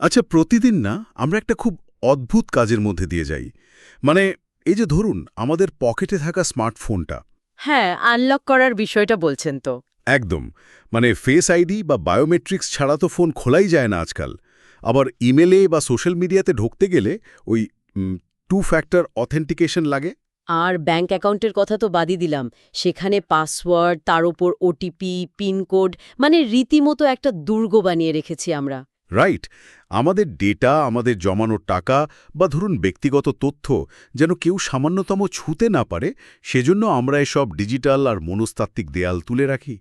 আচ্ছা, প্রতিদিন না আমরা একটা খুব অদ্ভুত কাজের মধ্যে দিয়ে যাই। মানে এই যে ধরুন আমাদের পকেটে থাকা স্মার্টফোনটা। হ্যাঁ, আনলক করার বিষয়টা বলছেন তো। একদম। মানে ফেস আইডি বা বায়োমেট্রিক্স ছাড়া তো ফোন খোলাই যায় না আজকাল। আবার ইমেলে বা সোশ্যাল মিডিয়াতে ঢুকতে গেলে ওই টু ফ্যাক্টর অথেন্টিকেশন লাগে। আর ব্যাংক অ্যাকাউন্টের কথা তো বাদই দিলাম। সেখানে পাসওয়ার্ড, তার ওপর ওটিপি, পিনকোড, মানে রীতিমতো একটা দুর্গ বানিয়ে রেখেছি আমরা। রাইট। আমাদের ডেটা, আমাদের জমানো টাকা বা ধরুন ব্যক্তিগত তথ্য যেন কেউ সামান্যতম ছুঁতে না পারে, সেজন্য আমরা এসব ডিজিটাল আর মনস্তাত্ত্বিক দেয়াল তুলে রাখি।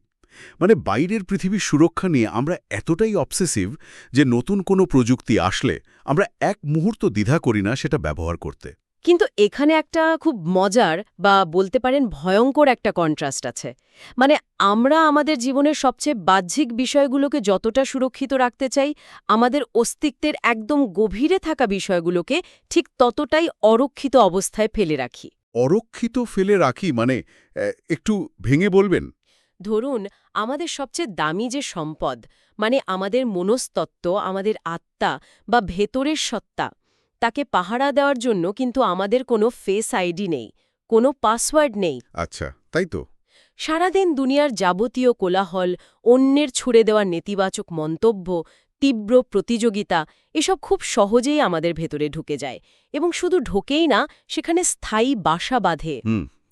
মানে বাইরের পৃথিবীর সুরক্ষা নিয়ে আমরা এতটাই অবসেসিভ যে নতুন কোনো প্রযুক্তি আসলে আমরা এক মুহূর্ত দ্বিধা করি না সেটা ব্যবহার করতে। কিন্তু এখানে একটা খুব মজার বা বলতে পারেন ভয়ঙ্কর একটা কন্ট্রাস্ট আছে। মানে আমরা আমাদের জীবনের সবচেয়ে বাহ্যিক বিষয়গুলোকে যতটা সুরক্ষিত রাখতে চাই, আমাদের অস্তিত্বের একদম গভীরে থাকা বিষয়গুলোকে ঠিক ততটাই অরক্ষিত অবস্থায় ফেলে রাখি। অরক্ষিত ফেলে রাখি মানে একটু ভেঙে বলবেন? ধরুন, আমাদের সবচেয়ে দামি যে সম্পদ, মানে আমাদের মনস্তত্ত্ব, আমাদের আত্মা বা ভেতরের সত্তা, তাকে পাহারা দেওয়ার জন্য কিন্তু আমাদের কোনো ফেস আইডি নেই, কোনো পাসওয়ার্ড নেই। আচ্ছা, তাই তো। সারাদিন দুনিয়ার যাবতীয় কোলাহল, অন্যের ছুড়ে দেওয়া নেতিবাচক মন্তব্য, তীব্র প্রতিযোগিতা, এসব খুব সহজেই আমাদের ভেতরে ঢুকে যায় এবং শুধু ঢোকেই না, সেখানে স্থায়ী বাসা বাঁধে।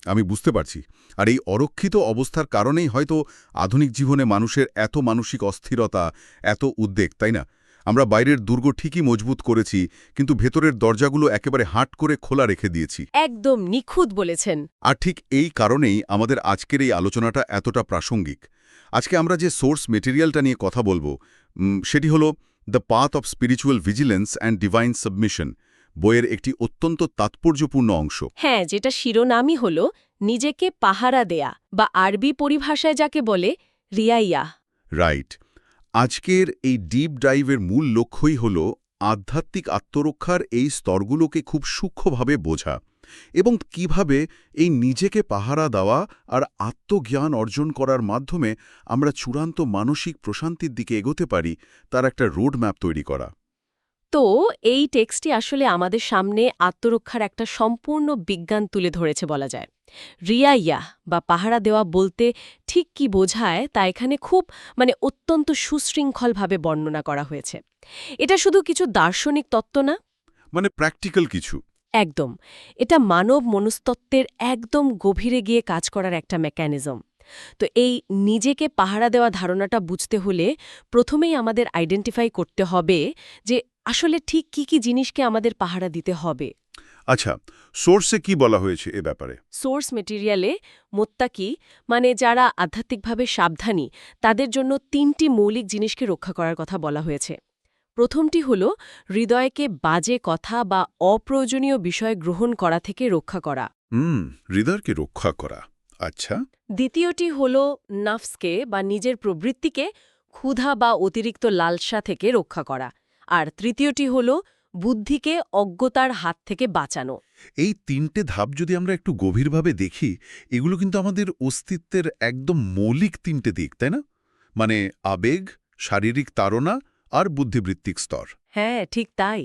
আমি বুঝতে পারছি। আর এই অরক্ষিত অবস্থার কারণেই হয়তো আধুনিক জীবনে মানুষের এত মানসিক অস্থিরতা, এত উদ্বেগ, তাই না? আমরা বাইরের দুর্গ ঠিকই মজবুত করেছি, কিন্তু ভেতরের দরজাগুলো একেবারে হাট করে খোলা রেখে দিয়েছি। একদম নিখুঁত বলেছেন। আর ঠিক এই কারণেই আমাদের আজকের এই আলোচনাটা এতটা প্রাসঙ্গিক। আজকে আমরা যে সোর্স মেটেরিয়ালটা নিয়ে কথা বলবো, সেটি হলো the path of spiritual vigilance and divine submission, বইয়ের একটি অত্যন্ত তাৎপর্যপূর্ণ অংশ। হ্যাঁ, যেটা শিরোনামই হল নিজেকে পাহারা দেয়া, বা আরবি পরিভাষায় যাকে বলে রিয়াইয়া। রাইট। আজকের এই ডিপ ডাইভের মূল লক্ষ্যই হল আধ্যাত্মিক আত্মরক্ষার এই স্তরগুলোকে খুব সূক্ষ্মভাবে বোঝা এবং কিভাবে এই নিজেকে পাহারা দেওয়া আর আত্মজ্ঞান অর্জন করার মাধ্যমে আমরা চূড়ান্ত মানসিক প্রশান্তির দিকে এগোতে পারি, তার একটা রোড ম্যাপ তৈরি করা। তো এই টেক্সটটি আসলে আমাদের সামনে আত্মরক্ষার একটা সম্পূর্ণ বিজ্ঞান তুলে ধরেছে বলা যায়। রিয়াইয়া বা পাহারা দেওয়া বলতে ঠিক কি বোঝায় তা এখানে খুব অত্যন্ত সুশৃঙ্খলভাবে বর্ণনা করা হয়েছে। এটা শুধু কিছু দার্শনিক তত্ত্ব না। মানে প্র্যাকটিক্যাল কিছু। একদম। এটা মানব মনস্তত্ত্বের একদম গভীরে গিয়ে কাজ করার একটা মেকানিজম। তো এই নিজেকে পাহারা দেওয়া ধারণাটা বুঝতে হলে প্রথমেই আমাদের আইডেন্টিফাই করতে হবে যে আসলে ঠিক কি কি জিনিসকে আমাদের পাহারা দিতে হবে। আচ্ছা, সোর্সে কি বলা হয়েছে এ ব্যাপারে? সোর্স মেটেরিয়ালে মোত্তাকি, মানে যারা আধ্যাত্মিকভাবে সাবধানী, তাদের জন্য ৩টি মৌলিক জিনিসকে রক্ষা করার কথা বলা হয়েছে। প্রথমটি হল হৃদয়কে বাজে কথা বা অপ্রয়োজনীয় বিষয় গ্রহণ করা থেকে রক্ষা করা। হৃদয়কে রক্ষা করা। আচ্ছা। দ্বিতীয়টি হল নাফসকে বা নিজের প্রবৃত্তিকে ক্ষুধা বা অতিরিক্ত লালসা থেকে রক্ষা করা। আর তৃতীয়টি হল বুদ্ধিকে অজ্ঞতার হাত থেকে বাঁচানো। এই ৩টে ধাপ যদি আমরা একটু গভীরভাবে দেখি, এগুলো কিন্তু আমাদের অস্তিত্বের একদম মৌলিক ৩টে দিক, তাই না? মানে আবেগ, শারীরিক তাড়না আর বুদ্ধিবৃত্তিক স্তর। হ্যাঁ, ঠিক তাই।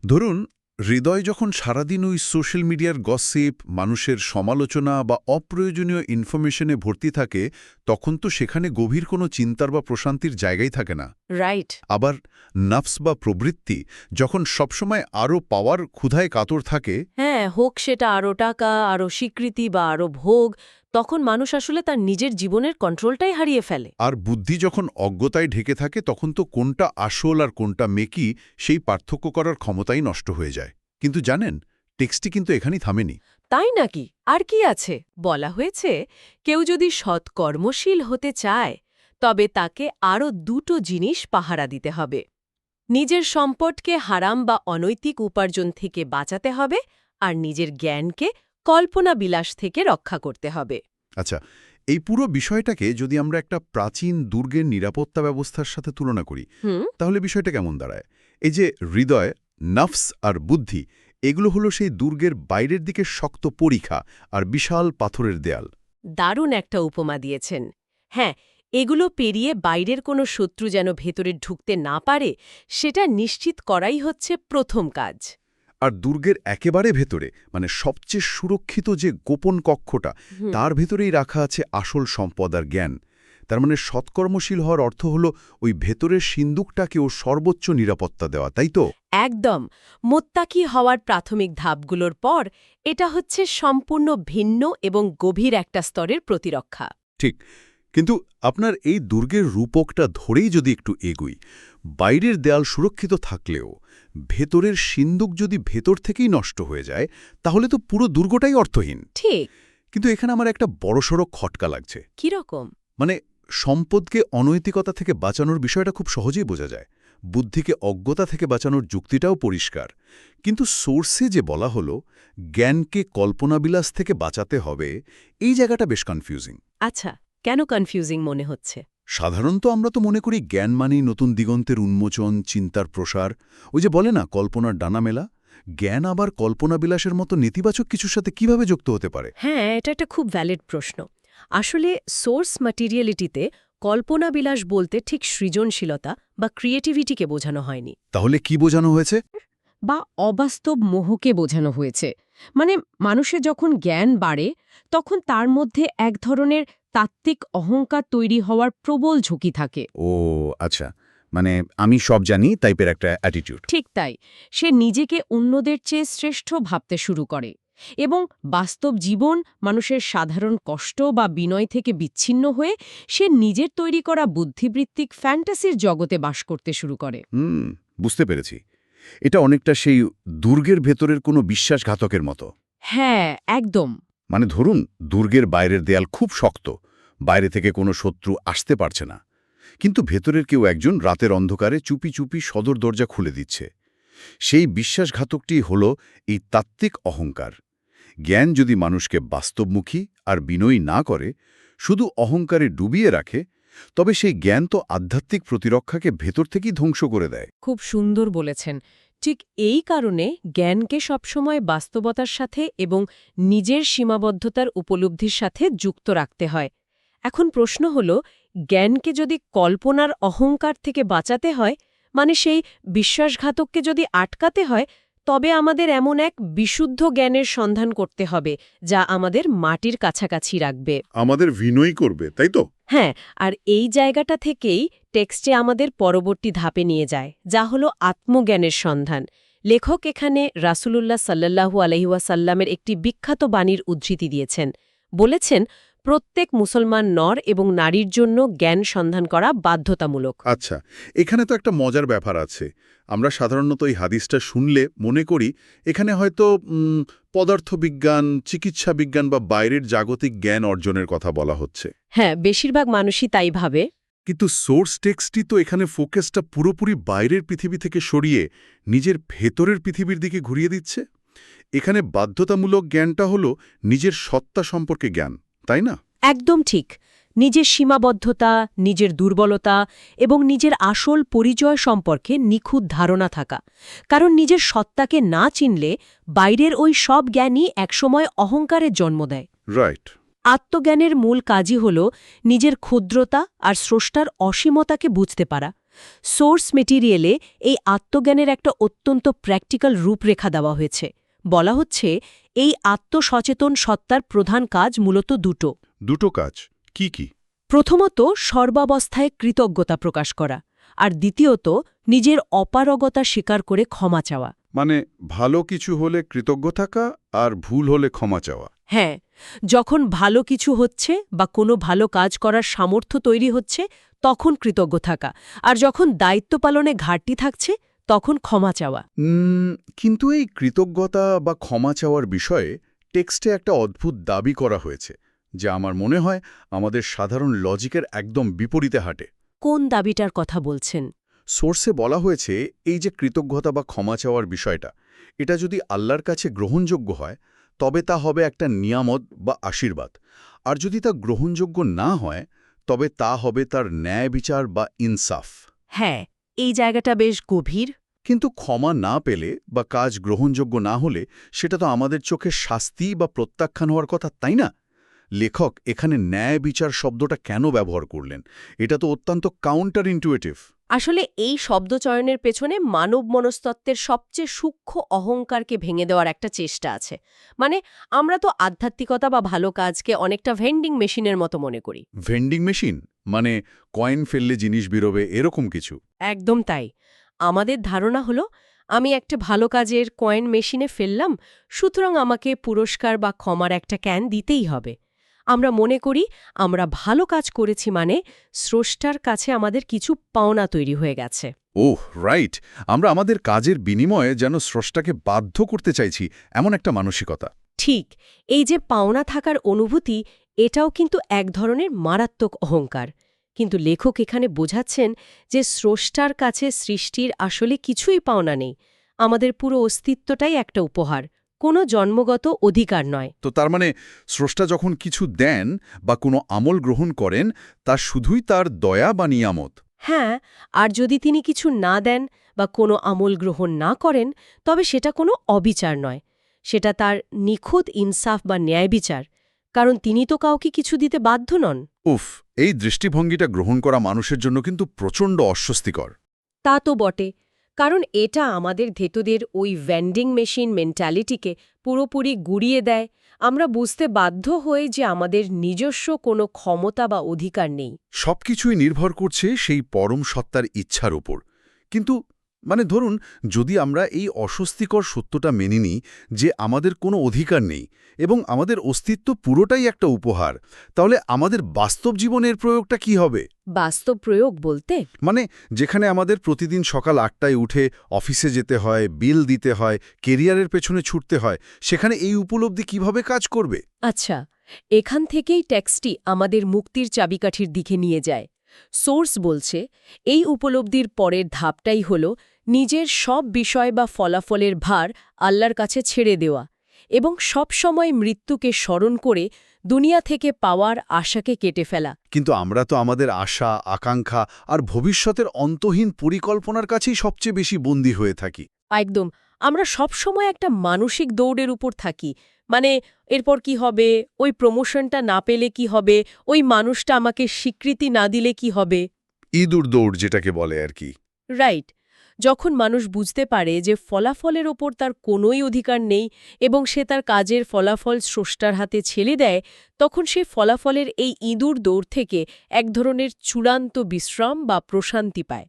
ধরুন, হৃদয় যখন সারাদিন ওই সোশ্যাল মিডিয়ার গসিপ, মানুষের সমালোচনা বা অপ্রয়োজনীয় ইনফরমেশনে ভর্তি থাকে, তখন তো সেখানে গভীর কোনো চিন্তার বা প্রশান্তির জায়গাই থাকে না। রাইট। আবার নফস বা প্রবৃত্তি যখন সবসময় আরও পাওয়ার ক্ষুধায় কাতর থাকে, হ্যাঁ, হোক সেটা আরও টাকা, আরও স্বীকৃতি বা আরও ভোগ, তখন মানুষ আসলে তার নিজের জীবনের কন্ট্রোলটাই হারিয়ে ফেলে। আর বুদ্ধি যখন অজ্ঞতায় ঢেকে থাকে, তখন তো কোনটা আসল আর কোনটা মেকি সেই পার্থক্য করার ক্ষমতাই নষ্ট হয়ে যায়। কিন্তু জানেন, টেক্সটটি কিন্তু এখানেই থামেনি। তাই নাকি? আর কি আছে? বলা হয়েছে, কেউ যদি সৎকর্মশীল হতে চায়, তবে তাকে আরও ২টো জিনিস পাহারা দিতে হবে। নিজের সম্পদকে হারাম বা অনৈতিক উপার্জন থেকে বাঁচাতে হবে, আর নিজের জ্ঞানকে কল্পনাবিলাস থেকে রক্ষা করতে হবে। আচ্ছা, এই পুরো বিষয়টাকে যদি আমরা একটা প্রাচীন দুর্গের নিরাপত্তা ব্যবস্থার সাথে তুলনা করি, হুম। তাহলে বিষয়টা কেমন দাঁড়ায়? এই যে হৃদয়, নফস আর বুদ্ধি, এগুলো হলো সেই দুর্গের বাইরের দিকে শক্ত পরিখা আর বিশাল পাথরের দেয়াল। দারুণ একটা উপমা দিয়েছেন। হ্যাঁ, এগুলো পেরিয়ে বাইরের কোনো শত্রু যেন ভেতরে ঢুকতে না পারে সেটা নিশ্চিত করাই হচ্ছে প্রথম কাজ। আর দুর্গের একেবারে ভেতরে মানে সবচেয়ে সুরক্ষিত যে গোপন কক্ষটা তার ভেতরেই রাখা আছে আসল সম্পদ আর জ্ঞান। তার মানে সৎকর্মশীল হওয়ার অর্থ হলো ওই ভেতরের সিন্দুকটাকেও সর্বোচ্চ নিরাপত্তা দেওয়া, তাই তো? একদম। মোত্তাকি হওয়ার প্রাথমিক ধাপগুলোর পর এটা হচ্ছে সম্পূর্ণ ভিন্ন এবং গভীর একটা স্তরের প্রতিরক্ষা। ঠিক। কিন্তু আপনার এই দুর্গের রূপকটা ধরেই যদি একটু এগুই, বাইরের দেয়াল সুরক্ষিত থাকলেও ভেতরের সিন্দুক যদি ভেতর থেকেই নষ্ট হয়ে যায় তাহলে তো পুরো দুর্গটাই অর্থহীন। ঠিক। কিন্তু এখানে আমার একটা বড়সড় খটকা লাগছে। কিরকম? মানে সম্পদকে অনৈতিকতা থেকে বাঁচানোর বিষয়টা খুব সহজেই বোঝা যায়, বুদ্ধিকে অজ্ঞতা থেকে বাঁচানোর যুক্তিটাও পরিষ্কার। কিন্তু সোর্সে যে বলা হলো জ্ঞানকে কল্পনাবিলাস থেকে বাঁচাতে হবে, এই জায়গাটা বেশ কনফিউজিং। আচ্ছা, কেন কনফিউজিং মনে হচ্ছে? সাধারণত আমরা তো মনে করি জ্ঞান মানেই নতুন দিগন্তের উন্মোচন, চিন্তার প্রসার। ওই যে বলে না কল্পনার ডানা মেলা, জ্ঞান আবার কল্পনাবিলাসের মতো নেতিবাচক কিছুর সাথে কিভাবে যুক্ত হতে পারে? হ্যাঁ, এটা একটা খুব ভ্যালিড প্রশ্ন। আসলে সোর্স ম্যাটেরিয়ালিটিতে কল্পনাবিলাস বলতে ঠিক সৃজনশীলতা বা ক্রিয়েটিভিটিকে বোঝানো হয়নি, তাহলে কি বোঝানো হয়েছে? বা অবাস্তব মোহকে বোঝানো হয়েছে। মানে মানুষের যখন জ্ঞান বাড়ে তখন তার মধ্যে এক ধরনের তাত্ত্বিক অহংকার তৈরি হওয়ার প্রবল ঝুঁকি থাকে। ও আচ্ছা, মানে আমি সব জানি টাইপের একটা অ্যাটিটিউড। ঠিক তাই, সে নিজেকে অন্যদের চেয়ে শ্রেষ্ঠ ভাবতে শুরু করে এবং বাস্তব জীবন, মানুষের সাধারণ কষ্ট বা বিনয় থেকে বিচ্ছিন্ন হয়ে সে নিজের তৈরি করা বুদ্ধিবৃত্তিক ফ্যান্টাসির জগতে বাস করতে শুরু করে। বুঝতে পেরেছি। এটা অনেকটা সেই দুর্গের ভেতরের কোনো বিশ্বাসঘাতকের মতো। হ্যাঁ, একদম। মানে ধরুন দুর্গের বাইরের দেয়াল খুব শক্ত, বাইরে থেকে কোনো শত্রু আসতে পারছে না, কিন্তু ভেতরের কেউ একজন রাতের অন্ধকারে চুপি চুপি সদর দরজা খুলে দিচ্ছে। সেই বিশ্বাসঘাতকটি হল এই তাত্ত্বিক অহংকার। জ্ঞান যদি মানুষকে বাস্তবমুখী আর বিনয়ী না করে, শুধু অহংকারে ডুবিয়ে রাখে, তবে সেই জ্ঞান তো আধ্যাত্মিক প্রতিরক্ষাকে ভেতর থেকেই ধ্বংস করে দেয়। খুব সুন্দর বলেছেন। ঠিক এই কারণে জ্ঞানকে সবসময় বাস্তবতার সাথে এবং নিজের সীমাবদ্ধতার উপলব্ধির সাথে যুক্ত রাখতে হয়। এখন প্রশ্ন হল, জ্ঞানকে যদি কল্পনার অহংকার থেকে বাঁচাতে হয়, মানে সেই বিশ্বাসঘাতককে যদি আটকাতে হয়, তবে আমাদের এমন এক বিশুদ্ধ জ্ঞানের সন্ধান করতে হবে যা আমাদের মাটির কাছাকাছি রাখবে, আমাদের বিনয়ী করবে, তাই তো? হ্যাঁ। আর এই জায়গাটা থেকেই টেক্সটে আমাদের পরবর্তী ধাপে নিয়ে যায়, যা হলো আত্মজ্ঞানের সন্ধান। লেখক এখানে রাসূলুল্লাহ সাল্লাল্লাহু আলাইহি ওয়াসাল্লামের একটি বিখ্যাত বাণীর উদ্ধৃতি দিয়েছেন। বলেছেন, প্রত্যেক মুসলমান নর এবং নারীর জন্য জ্ঞান সন্ধান করা বাধ্যতামূলক। আচ্ছা, এখানে তো একটা মজার ব্যাপার আছে। আমরা সাধারণত এই হাদিসটা শুনলে মনে করি এখানে হয়তো পদার্থবিজ্ঞান, চিকিৎসা বিজ্ঞান বা বাইরের জাগতিক জ্ঞান অর্জনের কথা বলা হচ্ছে। হ্যাঁ, বেশিরভাগ মানুষই তাই ভাবে। কিন্তু সোর্স টেক্সটই তো এখানে ফোকাসটা পুরোপুরি বাইরের পৃথিবী থেকে সরিয়ে নিজের ভেতরের পৃথিবীর দিকে ঘুরিয়ে দিচ্ছে। এখানে বাধ্যতামূলক জ্ঞানটা হলো নিজের সত্তা সম্পর্কে জ্ঞান, তাই না? একদম ঠিক। নিজের সীমাবদ্ধতা, নিজের দুর্বলতা এবং নিজের আসল পরিচয় সম্পর্কে নিখুঁত ধারণা থাকা। কারণ নিজের সত্তাকে না চিনলে বাইরের ওই সব জ্ঞানই একসময় অহংকারের জন্ম দেয়। রাইট। আত্মজ্ঞানের মূল কাজই হল নিজের ক্ষুদ্রতা আর স্রষ্টার অসীমতাকে বুঝতে পারা। সোর্স মেটেরিয়ালে এই আত্মজ্ঞানের একটা অত্যন্ত প্র্যাকটিক্যাল রূপরেখা দেওয়া হয়েছে। বলা হচ্ছে, এই আত্মসচেতন সত্তার প্রধান কাজ মূলত দুটো কাজ কি কি? প্রথমত, সর্বাবস্থায় কৃতজ্ঞতা প্রকাশ করা, আর দ্বিতীয়ত, নিজের অপারগতা স্বীকার করে ক্ষমা চাওয়া। মানে ভালো কিছু হলে কৃতজ্ঞ থাকা আর ভুল হলে ক্ষমা চাওয়া। হ্যাঁ, যখন ভালো কিছু হচ্ছে বা কোনো ভালো কাজ করার সামর্থ্য তৈরি হচ্ছে তখন কৃতজ্ঞ থাকা, আর যখন দায়িত্ব পালনে ঘাটতি থাকছে তখন ক্ষমা চাওয়া। কিন্তু এই কৃতজ্ঞতা বা ক্ষমা চাওয়ার বিষয়ে টেক্সটে একটা অদ্ভুত দাবি করা হয়েছে, যা আমার মনে হয় আমাদের সাধারণ লজিকের একদম বিপরীতে হাঁটে। কোন দাবিটার কথা বলছেন? সোর্সে বলা হয়েছে এই যে কৃতজ্ঞতা বা ক্ষমা চাওয়ার বিষয়টা, এটা যদি আল্লাহর কাছে গ্রহণযোগ্য হয় তবে তা হবে একটা নিয়ামত বা আশীর্বাদ, আর যদি তা গ্রহণযোগ্য না হয় তবে তা হবে তার ন্যায় বিচার বা ইনসাফ। হ্যাঁ, এই জায়গাটা বেশ গভীর। কিন্তু ক্ষমা না পেলে বা কাজ গ্রহণযোগ্য না হলে সেটা তো আমাদের চোখে শাস্তি বা প্রত্যাখ্যান হওয়ার কথা, তাই না? লেখক এখানে ন্যায় বিচার শব্দটা কেন ব্যবহার করলেন? এটা তো অত্যন্ত কাউন্টার ইন্টুইটিভ। আসলে এই শব্দচয়নের পেছনে মানব মনস্তত্ত্বের সবচেয়ে সূক্ষ্ম অহংকারকে ভেঙে দেওয়ার একটা চেষ্টা আছে। মানে আমরা তো আধ্যাত্মিকতা বা ভালো কাজকে অনেকটা ভেন্ডিং মেশিনের মতো মনে করি। ভেন্ডিং মেশিন মানে কয়েন ফেললে জিনিস বেরোবে এরকম কিছু? একদম তাই। আমাদের ধারণা হলো আমি একটা ভালো কাজের কয়েন মেশিনে ফেললাম, সুতরাং আমাকে পুরস্কার বা ক্ষমার একটা ক্যান দিতেই হবে। আমরা মনে করি আমরা ভালো কাজ করেছি মানে স্রষ্টার কাছে আমাদের কিছু পাওনা তৈরি হয়ে গেছে। ওহ রাইট, আমরা আমাদের কাজের বিনিময়ে যেন স্রষ্টাকে বাধ্য করতে চাইছি, এমন একটা মানসিকতা। ঠিক, এই যে পাওনা থাকার অনুভূতি, এটাও কিন্তু এক ধরনের মারাত্মক অহংকার। কিন্তু লেখক এখানে বোঝাচ্ছেন যে স্রষ্টার কাছে সৃষ্টির আসলে কিছুই পাওনা নেই। আমাদের পুরো অস্তিত্বটাই একটা উপহার, কোনো জন্মগত অধিকার নয়। তো তার মানে স্রষ্টা যখন কিছু দেন বা কোনো আমল গ্রহণ করেন, তা শুধুই তার দয়া বা নিয়ামত। হ্যাঁ, আর যদি তিনি কিছু না দেন বা কোনো আমল গ্রহণ না করেন, তবে সেটা কোনো অবিচার নয়। সেটা তার নিখুঁত ইনসাফ বা ন্যায় বিচার, কারণ তিনি তো কাউকে কিছু দিতে বাধ্য নন। উফ, এই দৃষ্টিভঙ্গিটা গ্রহণ করা মানুষের জন্য কিন্তু প্রচণ্ড অস্বস্তিকর। তা তো বটে, কারণ এটা আমাদের ভেতরের ওই ভেন্ডিং মেশিন মেন্টালিটিকে পুরোপুরি গুড়িয়ে দেয়। আমরা বুঝতে বাধ্য হই যে আমাদের নিজস্ব কোনো ক্ষমতা বা অধিকার নেই। সবকিছুই নির্ভর করছে সেই পরম সত্তার ইচ্ছার উপর। কিন্তু ধরুন, যদি আমরা এই অস্বস্তিকর সত্যটা মেনে নিই যে আমাদের কোনো অধিকার নেই এবং আমাদের অস্তিত্ব পুরোটাই একটা উপহার, তাহলে আমাদের বাস্তব জীবনের প্রয়োগটা কি হবে? বাস্তব প্রয়োগ বলতে যেখানে আমাদের প্রতিদিন সকাল ৮টায় উঠে অফিসে যেতে হয়, বিল দিতে হয়, কেরিয়ারের পেছনে ছুটতে হয়, সেখানে এই উপলব্ধি কিভাবে কাজ করবে? আচ্ছা, এখান থেকেই টেক্সটটি আমাদের মুক্তির চাবিকাঠির দিকে নিয়ে যায়। সোর্স বলছে এই উপলব্ধির পরের ধাপটাই হল নিজের সব বিষয় বা ফলাফলের ভার আল্লাহর কাছে ছেড়ে দেওয়া এবং সব সময় মৃত্যুকে স্মরণ করে দুনিয়া থেকে পাওয়ার আশাকে কেটে ফেলা। কিন্তু আমরা তো আমাদের আশা, আকাঙ্ক্ষা আর ভবিষ্যতের অন্তহীন পরিকল্পনার কাছেই সবচেয়ে বেশি বন্দী হয়ে থাকি। একদম, আমরা সব সময় একটা মানসিক দৌড়ের উপর থাকি। মানে এরপর কি হবে, ওই প্রমোশনটা না পেলে কি হবে, ওই মানুষটা আমাকে স্বীকৃতি না দিলে কি হবে। ইঁদুর দৌড় যেটাকে বলে আর কি। রাইট। যখন মানুষ বুঝতে পারে যে ফলাফলের ওপর তার কোনোই অধিকার নেই এবং সে তার কাজের ফলাফল স্রষ্টার হাতে ছেড়ে দেয়, তখন সে ফলাফলের এই ইঁদুর দৌড় থেকে এক ধরনের চূড়ান্ত বিশ্রাম বা প্রশান্তি পায়।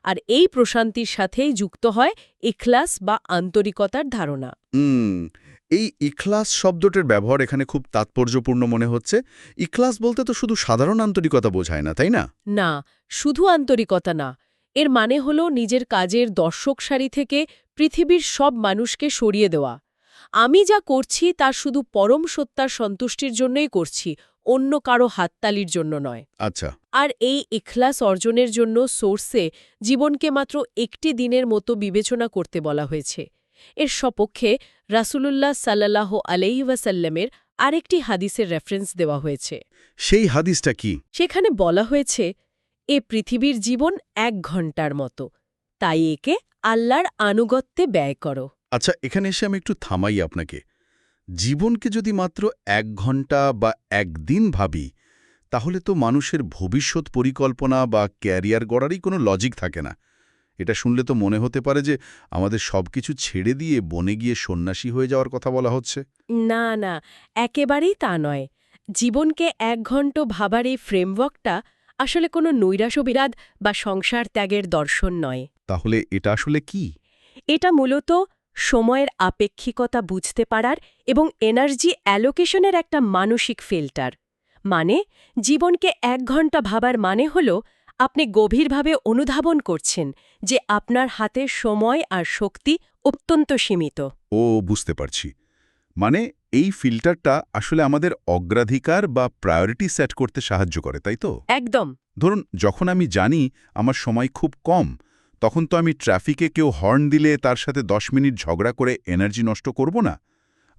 আর এই প্রশান্তির সাথেই যুক্ত হয় ইখলাস বা আন্তরিকতার ধারণা। এই ইখলাস শব্দটার ব্যবহার এখানে খুব তাৎপর্যপূর্ণ মনে হচ্ছে। ইখলাস বলতে তো শুধু সাধারণ আন্তরিকতা বোঝায় না, তাই না? না, শুধু আন্তরিকতা না। এর মানে হল নিজের কাজের দর্শক সারি থেকে পৃথিবীর সব মানুষকে সরিয়ে দেওয়া। আমি যা করছি তা শুধু পরম সত্তার সন্তুষ্টির জন্যই করছি, অন্য কারো হাততালির জন্য নয়। আচ্ছা। আর এই ইখলাস অর্জনের জন্য সোর্সে জীবনকে মাত্র একটি দিনের মতো বিবেচনা করতে বলা হয়েছে। এর সপক্ষে রাসূলুল্লাহ সাল্লাল্লাহু আলাইহি ওয়াসাল্লামের আরেকটি হাদিসের রেফারেন্স দেওয়া হয়েছে। সেই হাদিসটা কি? সেখানে বলা হয়েছে, এ পৃথিবীর জীবন ১ ঘণ্টার মতো, তাই একে আল্লাহর আনুগত্যে ব্যয় করো। আচ্ছা, এখানে এসে আমি একটু থামাই আপনাকে। জীবনকে যদি মাত্র ১ ঘন্টা বা ১ দিন ভাবি, তাহলে তো মানুষের ভবিষ্যৎ পরিকল্পনা বা ক্যারিয়ার গড়ারই কোনো লজিক থাকে না। এটা শুনলে তো মনে হতে পারে যে আমাদের সবকিছু ছেড়ে দিয়ে বনে গিয়ে সন্ন্যাসী হয়ে যাওয়ার কথা বলা হচ্ছে। না না, একেবারেই তা নয়। জীবনকে ১ ঘণ্টা ভাবার এই ফ্রেমওয়ার্কটা আসলে কোনো নৈরাশ্যবিরাদ বা সংসার ত্যাগের দর্শন নয়। তাহলে এটা আসলে কি? এটা মূলত সময়ের আপেক্ষিকতা বুঝতে পারার এবং এনার্জি অ্যালোকেশনের একটা মানসিক ফিল্টার। মানে জীবনকে ১ ঘণ্টা ভাবার মানে হল আপনি গভীরভাবে অনুধাবন করছেন যে আপনার হাতে সময় আর শক্তি অত্যন্ত সীমিত। ও, বুঝতে পারছি। মানে এই ফিল্টারটা আসলে আমাদের অগ্রাধিকার বা প্রায়োরিটি সেট করতে সাহায্য করে, তাই তো? একদম। ধরুন, যখন আমি জানি আমার সময় খুব কম, তখন তো আমি ট্রাফিকে কেউ হর্ন দিলে তার সাথে ১০ মিনিট ঝগড়া করে এনার্জি নষ্ট করব না।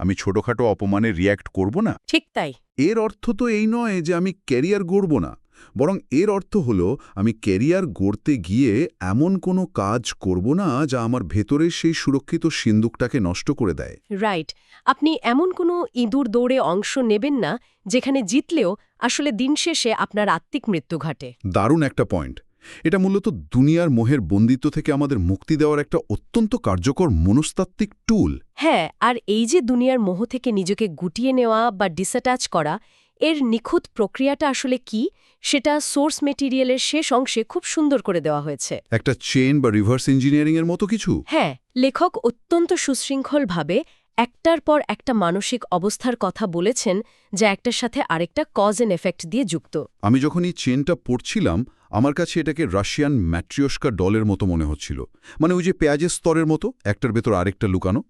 আমি ছোটখাটো অপমানে রিয়্যাক্ট করব না। ঠিক তাই। এর অর্থ তো এই নয় যে আমি ক্যারিয়ার গড়ব না, বরং এর অর্থ হলো আমি ক্যারিয়ার গড়তে গিয়ে এমন কোনো কাজ করব না যা আমার ভেতরের সেই সুরক্ষিত সিন্দুকটাকে নষ্ট করে দেয়। রাইট, আপনি এমন কোনো ইঁদুর দৌড়ে অংশ নেবেন না যেখানে জিতলেও আসলে দিন শেষে আপনার আত্মিক মৃত্যু ঘটে। দারুণ একটা পয়েন্ট। এটা মূলত দুনিয়ার মোহের বন্দিত্ব থেকে আমাদের মুক্তি দেওয়ার একটা অত্যন্ত কার্যকর মনস্তাত্ত্বিক টুল। হ্যাঁ, আর এই যে দুনিয়ার মোহ থেকে নিজেকে গুটিয়ে নেওয়া বা ডিসঅ্যাটাচ করা, এর নিখুঁত প্রক্রিয়াটা আসলে কি সেটা সোর্স মেটেরিয়ালের শেষ অংশে খুব সুন্দর করে দেওয়া হয়েছে। একটা চেইন বা রিভার্স ইঞ্জিনিয়ারিংয়ের মতো কিছু। হ্যাঁ, লেখক অত্যন্ত সুশৃঙ্খলভাবে একটার পর একটা মানসিক অবস্থার কথা বলেছেন যা একটার সাথে আরেকটা কজ এন্ড এফেক্ট দিয়ে যুক্ত। আমি যখন এই চেনটা পড়ছিলাম আমার কাছে এটাকে রাশিয়ান ম্যাট্রিয়স্কা ডলের মতো মনে হচ্ছিল। মানে ওই যে পেঁয়াজের স্তরের মতো একটার ভেতর আরেকটা লুকানো।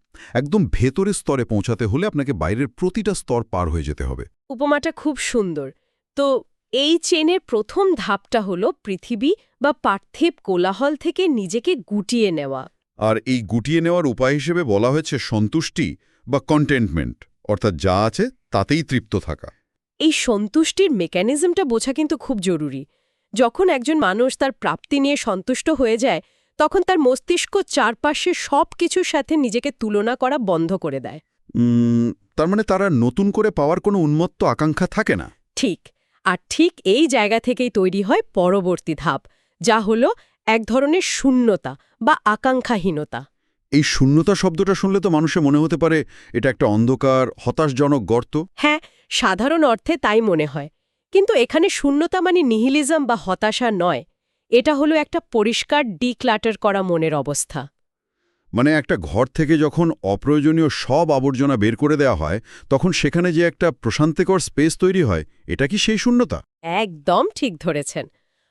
একদম ভেতরের স্তরে পৌঁছাতে হলে আপনাকে বাইরের প্রতিটা স্তর পার হয়ে যেতে হবে। উপমাটা খুব সুন্দর। তো এই চেনের প্রথম ধাপটা হলো পৃথিবী বা পার্থিব কোলাহল থেকে নিজেকে গুটিয়ে নেওয়া। আর এই গুটিয়ে নেওয়ার উপায় হিসেবে বলা হয়েছে সন্তুষ্টি বা কন্টেন্টমেন্ট, অর্থাৎ যা আছে তাতেই তৃপ্ত থাকা। এই সন্তুষ্টির মেকানিজমটা বোঝা কিন্তু খুব জরুরি। যখন একজন মানুষ তার প্রাপ্তি নিয়ে সন্তুষ্ট হয়ে যায় তখন তার মস্তিষ্ক চারপাশে সব কিছুর সাথে নিজেকে তুলনা করা বন্ধ করে দেয়। তার মানে তারা নতুন করে পাওয়ার কোনো উন্মত্ত আকাঙ্ক্ষা থাকে না। ঠিক, আর ঠিক এই জায়গা থেকেই তৈরি হয় পরবর্তী ধাপ, যা হলো এক ধরনের শূন্যতা বা আকাঙ্ক্ষাহীনতা। এই শূন্যতা শব্দটা শুনলে তো মানুষের মনে হতে পারে এটা একটা অন্ধকার হতাশজনক গর্ত। হ্যাঁ, সাধারণ অর্থে তাই মনে হয়। কিন্তু এখানে শূন্যতা মানে নিহিলিজম বা হতাশা নয়, এটা হলো একটা পরিষ্কার ডিক্লাটার করা মনের অবস্থা। মানে একটা ঘর থেকে যখন অপ্রয়োজনীয় সব আবর্জনা বের করে দেওয়া হয় তখন সেখানে যে একটা প্রশান্তিকর স্পেস তৈরি হয়, এটা কি সেই শূন্যতা? একদম ঠিক ধরেছেন।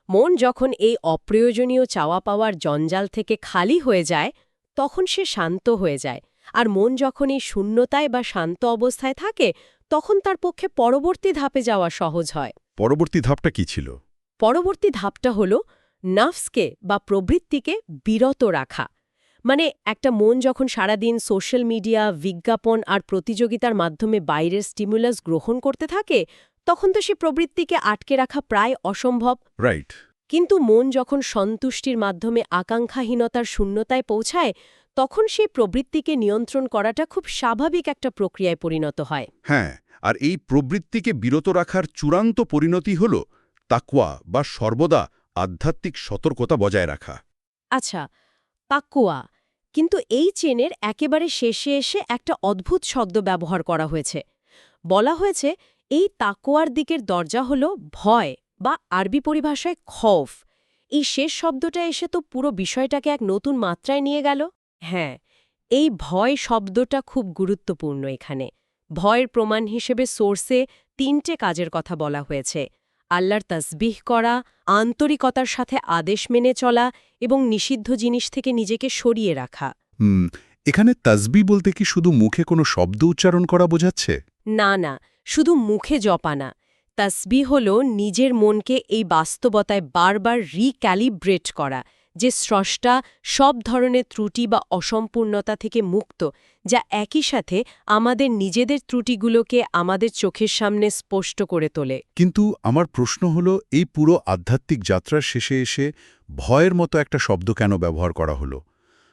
মন যখন এই অপ্রয়োজনীয় চাওয়া পাওয়ার জঞ্জাল থেকে খালি হয়ে যায় তখন সে শান্ত হয়ে যায়। আর মন যখন এই শূন্যতায় বা শান্ত অবস্থায় থাকে তখন তার পক্ষে পরবর্তী ধাপে যাওয়া সহজ হয়। পরবর্তী ধাপটা কি ছিল? পরবর্তী ধাপটা হল নার্ভসকে বা প্রবৃত্তিকে বিরত রাখা। মানে একটা মন যখন সারাদিন সোশ্যাল মিডিয়া, বিজ্ঞাপন আর প্রতিযোগিতার মাধ্যমে বাইরের স্টিমুলাস গ্রহণ করতে থাকে তখন তো সে প্রবৃত্তিকে আটকে রাখা প্রায় অসম্ভব। রাইট। কিন্তু মন যখন সন্তুষ্টির মাধ্যমে আকাঙ্ক্ষাহীনতার শূন্যতায় পৌঁছায় তখন সেই প্রবৃত্তিকে নিয়ন্ত্রণ করাটা খুব স্বাভাবিক একটা প্রক্রিয়ায় পরিণত হয়। হ্যাঁ, আর এই প্রবৃত্তিকে বিরত রাখার চূড়ান্ত পরিণতি হল তাকওয়া বা সর্বদা আধ্যাত্মিক সতর্কতা বজায় রাখা। আচ্ছা, তাকওয়া। কিন্তু এই চেনের একেবারে শেষে এসে একটা অদ্ভুত শব্দ ব্যবহার করা হয়েছে। বলা হয়েছে এই তাকওয়ার দিকের দরজা হল ভয় বা আরবি পরিভাষায় খৌফ। এই শেষ শব্দটা এসে তো পুরো বিষয়টাকে এক নতুন মাত্রায় নিয়ে গেল। হ্যাঁ, এই ভয় শব্দটা খুব গুরুত্বপূর্ণ এখানে। ভয়ের প্রমাণ হিসেবে সোর্সে 3টে কাজের কথা বলা হয়েছে: আল্লাহর তাসবিহ করা, আন্তরিকতার সাথে আদেশ মেনে চলা এবং নিষিদ্ধ জিনিস থেকে নিজেকে সরিয়ে রাখা। এখানে তাসবিহ বলতে কি শুধু মুখে কোনো শব্দ উচ্চারণ করা বোঝাচ্ছে? না না, শুধু মুখে জপা না। তাসবিহ হল নিজের মনকে এই বাস্তবতায় বারবার রিক্যালিব্রেট করা যে স্রষ্টা সব ধরনের ত্রুটি বা অসম্পূর্ণতা থেকে মুক্ত, যা একই সাথে আমাদের নিজেদের ত্রুটিগুলোকে আমাদের চোখের সামনে স্পষ্ট করে তোলে। কিন্তু আমার প্রশ্ন হলো এই পুরো আধ্যাত্মিক যাত্রার শেষে এসে ভয়ের মতো একটা শব্দ কেন ব্যবহার করা হলো?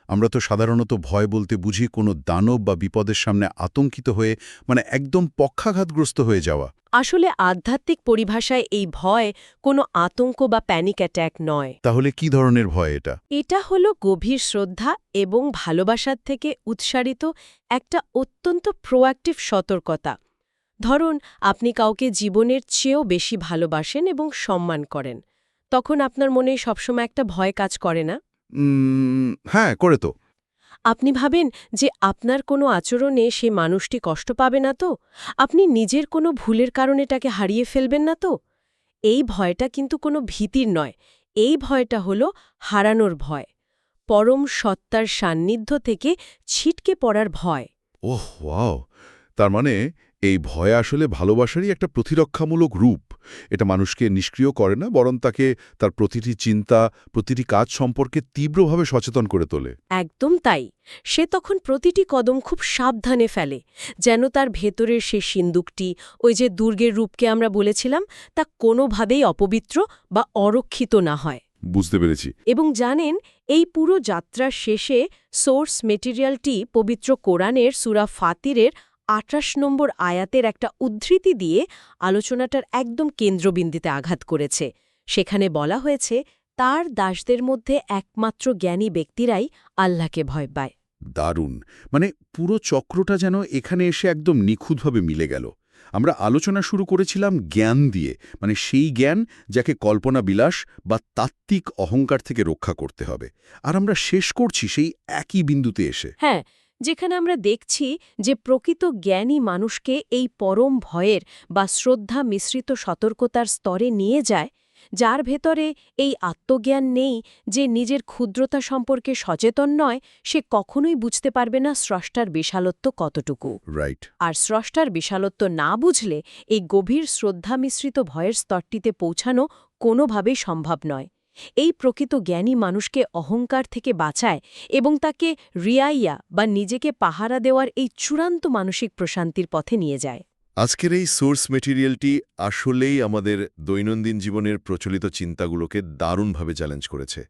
আমরা তো সাধারণত ভয় বলতে বুঝি কোনো দানব বা বিপদের সামনে আতঙ্কিত হয়ে মানে একদম পক্ষাঘাতগ্রস্ত হয়ে যাওয়া। আসলে আধ্যাত্মিক পরিভাষায় এই ভয় কোনো আতঙ্ক বা প্যানিক অ্যাট্যাক নয়। তাহলে কি ধরনের ভয় এটা? এটা হলো গভীর শ্রদ্ধা এবং ভালোবাসার থেকে উৎসারিত একটা অত্যন্ত প্রোঅ্যাক্টিভ সতর্কতা। ধরুন, আপনি কাউকে জীবনের চেয়েও বেশি ভালোবাসেন এবং সম্মান করেন, তখন আপনার মনে সবসময় একটা ভয় কাজ করে না? হ্যাঁ, করে তো। আপনি ভাবেন যে আপনার কোনো আচরণে সেই মানুষটি কষ্ট পাবে না তো? আপনি নিজের কোনো ভুলের কারণে তাকে হারিয়ে ফেলবেন না তো? এই ভয়টা কিন্তু কোনো ভীতির নয়। এই ভয়টা হলো হারানোর ভয়, পরম সত্তার সান্নিধ্য থেকে ছিটকে পড়ার ভয়। ওহ ওয়াও! তার মানে এই ভয় আসলে ভালোবাসারই একটা প্রতিরক্ষামূলক রূপ। এটা মানুষকে নিষ্ক্রিয় করে না, বরং তাকে তার প্রতিটি চিন্তা, প্রতিটি কাজ সম্পর্কে তীব্রভাবে সচেতন করে তোলে। একদম তাই। সে তখন প্রতিটি কদম খুব সাবধানে ফেলে, যেন তার ভেতরের সে সিন্দুকটি, ওই যে দুর্গের রূপকে আমরা বলেছিলাম, তা কোনোভাবেই অপবিত্র বা অরক্ষিত না হয়। বুঝতে পেরেছি। এবং জানেন, এই পুরো যাত্রার শেষে সোর্স মেটেরিয়ালটি পবিত্র কোরআনের সূরা ফাতিরের ২৮ নম্বর আয়াতের একটা উদ্ধৃতি দিয়ে আলোচনাটার একদম কেন্দ্রবিন্দুতে আঘাত করেছে। সেখানে বলা হয়েছে, তার দাসদের মধ্যে একমাত্র জ্ঞানী ব্যক্তিরাই আল্লাহকে ভয় পায়। দারুণ। মানে পুরো চক্রটা যেন এখানে এসে একদম নিখুঁতভাবে মিলে গেল। আমরা আলোচনা শুরু করেছিলাম জ্ঞান দিয়ে, মানে সেই জ্ঞান যাকে কল্পনা বিলাস বা তাত্ত্বিক অহংকার থেকে রক্ষা করতে হবে। আর আমরা শেষ করছি সেই একই বিন্দুতে এসে। হ্যাঁ, যেখানে আমরা দেখছি যে প্রকৃত জ্ঞানী মানুষকে এই পরম ভয়ের বা শ্রদ্ধা মিশ্রিত সতর্কতার স্তরে নিয়ে যায়, যার ভেতরে এই আত্মজ্ঞান নেই, যে নিজের ক্ষুদ্রতা সম্পর্কে সচেতন নয়, সে কখনোই বুঝতে পারবে না স্রষ্টার বিশালত্ব কতটুকু। রাইট। আর স্রষ্টার বিশালত্ব না বুঝলে এই গভীর শ্রদ্ধা মিশ্রিত ভয়ের স্তরটিতে পৌঁছানো কোনোভাবেই সম্ভব নয়। এই প্রকৃত জ্ঞানী মানুষকে অহংকার থেকে বাঁচায় এবং তাকে রিয়াইয়া বা নিজেকে পাহারা দেওয়ার এই চূড়ান্ত মানসিক প্রশান্তির পথে নিয়ে যায়। আজকের এই সোর্স মেটেরিয়ালটি আসলেই আমাদের দৈনন্দিন জীবনের প্রচলিত চিন্তাগুলোকে দারুণভাবে চ্যালেঞ্জ করেছে।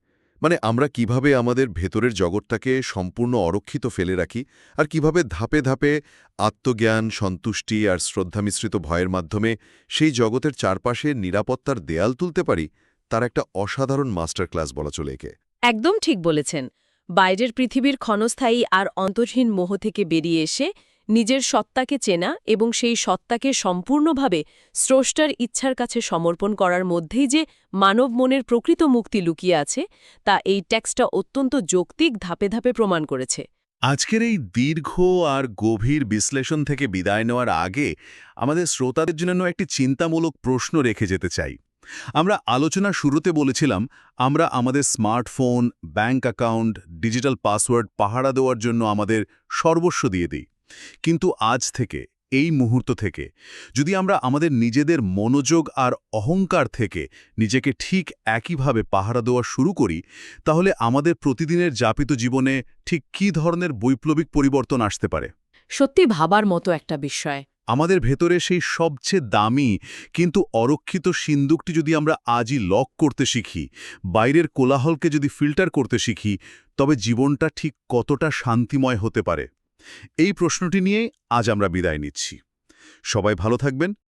মানে আমরা কিভাবে আমাদের ভেতরের জগৎটাকে সম্পূর্ণ অরক্ষিত ফেলে রাখি, আর কিভাবে ধাপে ধাপে আত্মজ্ঞান, সন্তুষ্টি আর শ্রদ্ধামিশ্রিত ভয়ের মাধ্যমে সেই জগতের চারপাশে নিরাপত্তার দেয়াল তুলতে পারি, তার একটা অসাধারণ মাস্টার ক্লাস বলা চলে একে। একদম ঠিক বলেছেন। বাইরের পৃথিবীর ক্ষণস্থায়ী আর অন্তহীন মোহ থেকে বেরিয়ে এসে নিজের সত্তাকে চেনা এবং সেই সত্তাকে সম্পূর্ণভাবে স্রষ্টার ইচ্ছার কাছে সমর্পণ করার মধ্যেই যে মানব মনের প্রকৃত মুক্তি লুকিয়ে আছে, তা এই টেক্সটটা অত্যন্ত যৌক্তিক ধাপে ধাপে প্রমাণ করেছে। আজকের এই দীর্ঘ আর গভীর বিশ্লেষণ থেকে বিদায় নেওয়ার আগে আমাদের শ্রোতাদের জন্য একটি চিন্তামূলক প্রশ্ন রেখে যেতে চাই। আমরা আলোচনা শুরুতে বলেছিলাম আমরা আমাদের smartphone, bank account, digital password পাহারা দেওয়ার জন্য আমাদের সর্বস্ব দিয়ে দিই। কিন্তু আজ থেকে, এই মুহূর্ত থেকে, যদি আমরা আমাদের নিজেদের মনোযোগ আর অহংকার থেকে নিজেকে ঠিক একইভাবে পাহারা দেওয়া শুরু করি, তাহলে আমাদের প্রতিদিনের যাপিত জীবনে ঠিক কী ধরনের বৈপ্লবিক পরিবর্তন আসতে পারে? সত্যি ভাবার মতো একটা বিষয়। আমাদের ভেতরে সেই সবচেয়ে দামি কিন্তু অরক্ষিত সিন্দুকটি যদি আমরা আজই লক করতে শিখি, বাইরের কোলাহলকে যদি ফিল্টার করতে শিখি, তবে জীবনটা ঠিক কতটা শান্তিময় হতে পারে? এই প্রশ্নটি নিয়েই আজ আমরা বিদায় নিচ্ছি। সবাই ভালো থাকবেন,